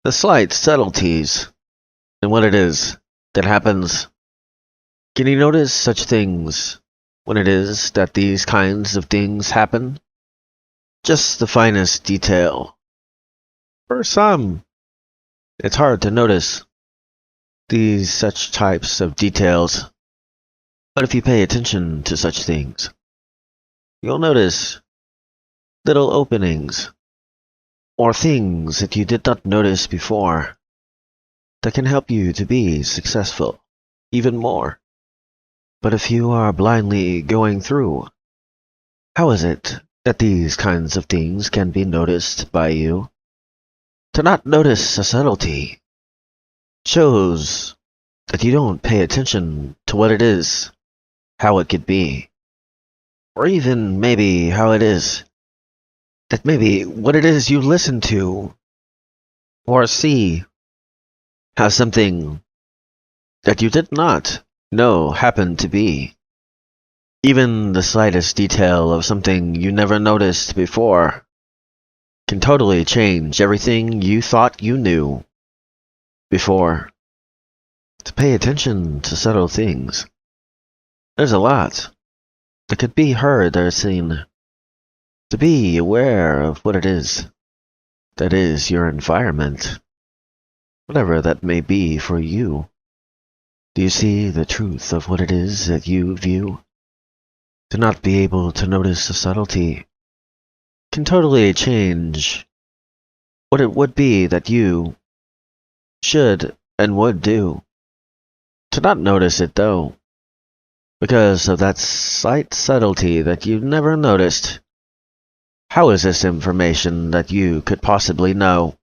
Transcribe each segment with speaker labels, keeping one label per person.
Speaker 1: The slight subtleties in what it is that happens. Can you notice such things when it is that these kinds of things happen? Just the finest detail. For some, it's hard to notice these such types of details, but if you pay attention to such things, you'll notice little openings or things that you did not notice before that can help you to be successful even more. But if you are blindly going through, how is it that these kinds of things can be noticed by you? To not notice a subtlety shows that you don't pay attention to what it is, how it could be, or even maybe how it is that maybe what it is you listen to or see has something that you did not know happened to be. Even the slightest detail of something you never noticed before can totally change everything you thought you knew before. To pay attention to subtle things, there's a lot that could be heard or seen. To be aware of what it is that is your environment, whatever that may be for you. Do you see the truth of what it is that you view? To not be able to notice a subtlety can totally change what it would be that you should and would do. To not notice it, though, because of that slight subtlety that you never noticed. How is this information that you could possibly know?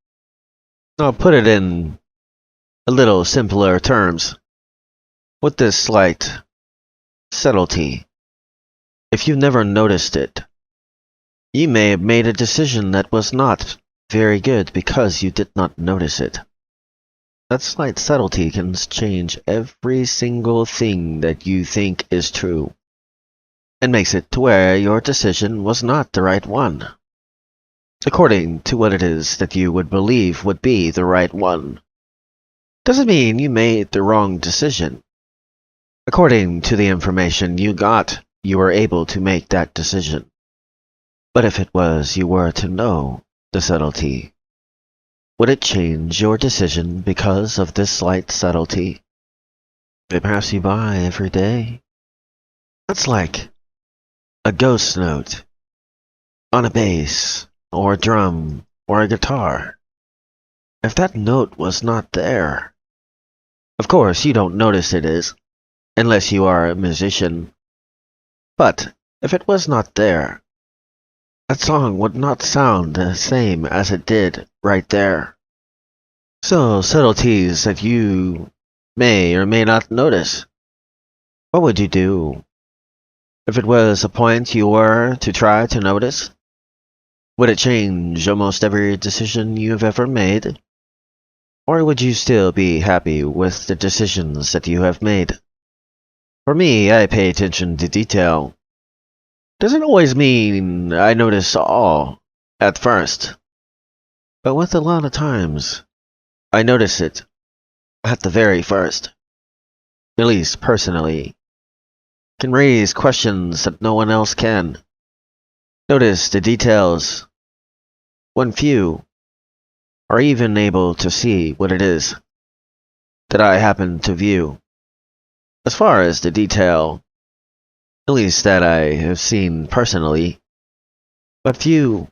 Speaker 1: I'll put it in a little simpler terms. With this slight subtlety, if you never noticed it, you may have made a decision that was not very good because you did not notice it. That slight subtlety can change every single thing that you think is true, and makes it to where your decision was not the right one, according to what it is that you would believe would be the right one. Doesn't mean you made the wrong decision. According to the information you got, you were able to make that decision. But if it was you were to know the subtlety, would it change your decision because of this slight subtlety? They pass you by every day. That's like a ghost note on a bass, or a drum, or a guitar. If that note was not there, of course you don't notice it is, unless you are a musician. But if it was not there, that song would not sound the same as it did right there. So, subtleties that you may or may not notice. What would you do if it was a point you were to try to notice? Would it change almost every decision you've ever made? Or would you still be happy with the decisions that you have made? For me, I pay attention to detail. Doesn't always mean I notice all at first, but with a lot of times, I notice it at the very first. At least personally. Can raise questions that no one else can. Notice the details when few are even able to see what it is that I happen to view. As far as the detail, at least that I have seen personally, but few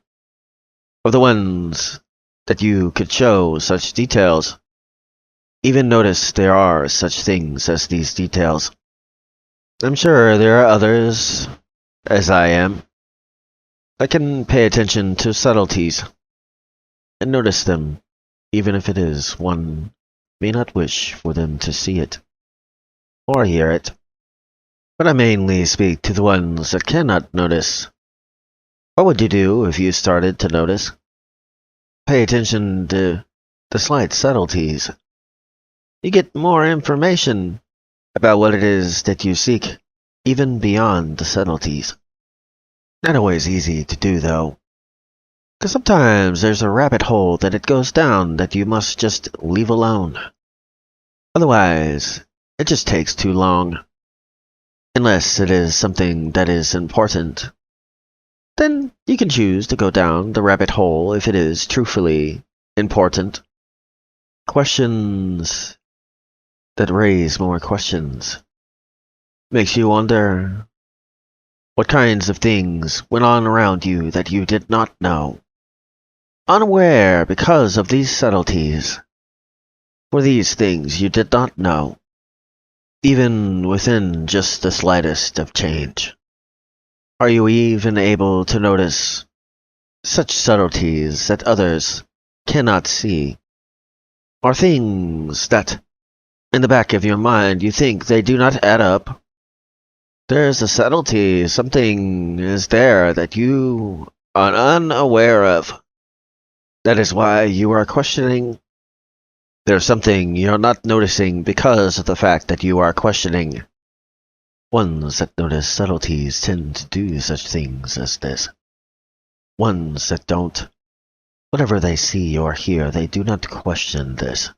Speaker 1: of the ones that you could show such details even notice there are such things as these details. I'm sure there are others, as I am, that can pay attention to subtleties and notice them, even if it is one may not wish for them to see it or hear it. But I mainly speak to the ones that cannot notice. What would you do if you started to notice? Pay attention to the slight subtleties. You get more information about what it is that you seek, even beyond the subtleties. Not always easy to do, though. 'Cause sometimes there's a rabbit hole that it goes down that you must just leave alone. Otherwise, it just takes too long. Unless it is something that is important. Then you can choose to go down the rabbit hole if it is truthfully important. Questions that raise more questions. Makes you wonder what kinds of things went on around you that you did not know. Unaware because of these subtleties. For these things you did not know. Even within just the slightest of change. Are you even able to notice such subtleties that others cannot see? Or things that, in the back of your mind, you think they do not add up? There's a subtlety, something is there that you are unaware of. That is why you are questioning. There's something you're not noticing because of the fact that you are questioning. Ones that notice subtleties tend to do such things as this. Ones that don't. Whatever they see or hear, they do not question this.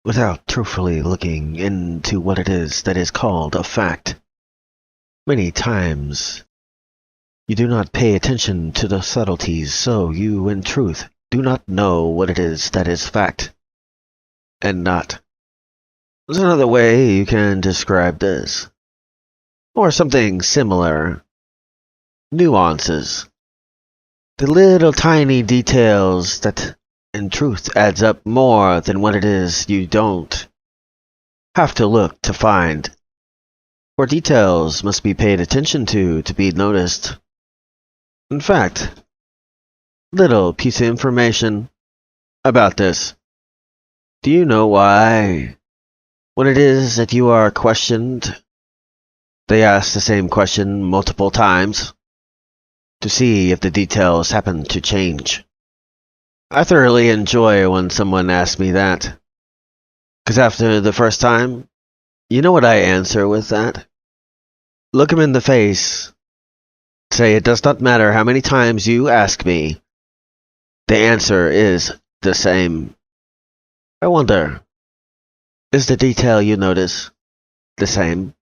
Speaker 1: Without truthfully looking into what it is that is called a fact. Many times, you do not pay attention to the subtleties, so you, in truth, do not know what it is that is fact. And not. There's another way you can describe this. Or something similar. Nuances. The little tiny details that, in truth, adds up more than what it is you don't have to look to find. For details must be paid attention to be noticed. In fact, little piece of information about this. Do you know why, when it is that you are questioned, they ask the same question multiple times to see if the details happen to change? I thoroughly enjoy when someone asks me that. 'Cause after the first time, you know what I answer with that? Look him in the face. Say it does not matter how many times you ask me. The answer is the same. I wonder, is the detail you notice the same?